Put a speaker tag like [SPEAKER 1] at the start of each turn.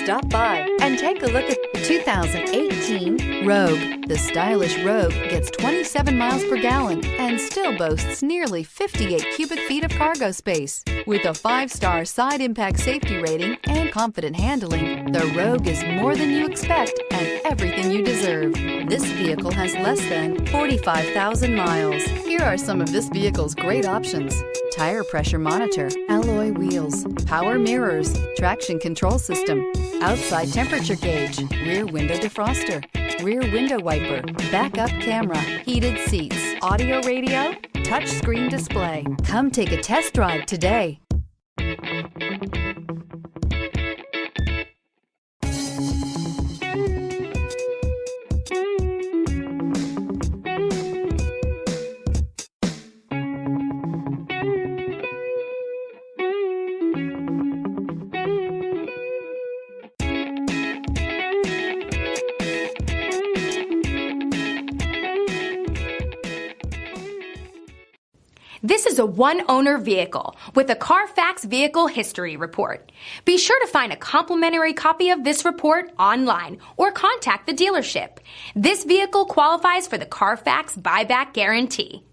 [SPEAKER 1] Stop by and take a look at the 2018 Rogue. The stylish Rogue gets 27 miles per gallon and still boasts nearly 58 cubic feet of cargo space. With a 5-star side impact safety rating and confident handling, the Rogue is more than you expect and everything you deserve. This vehicle has less than 45,000 miles. Here are some of this vehicle's great options: tire pressure monitor, alloy wheels, power mirrors, traction control system, outside temperature gauge, rear window defroster, rear window wiper, backup camera, heated seats, audio radio, touchscreen display. Come take a test drive today.
[SPEAKER 2] This is a one-owner vehicle with a Carfax Vehicle History Report. Be sure to find a complimentary copy of this report online or contact the dealership. This vehicle qualifies for the Carfax Buyback Guarantee.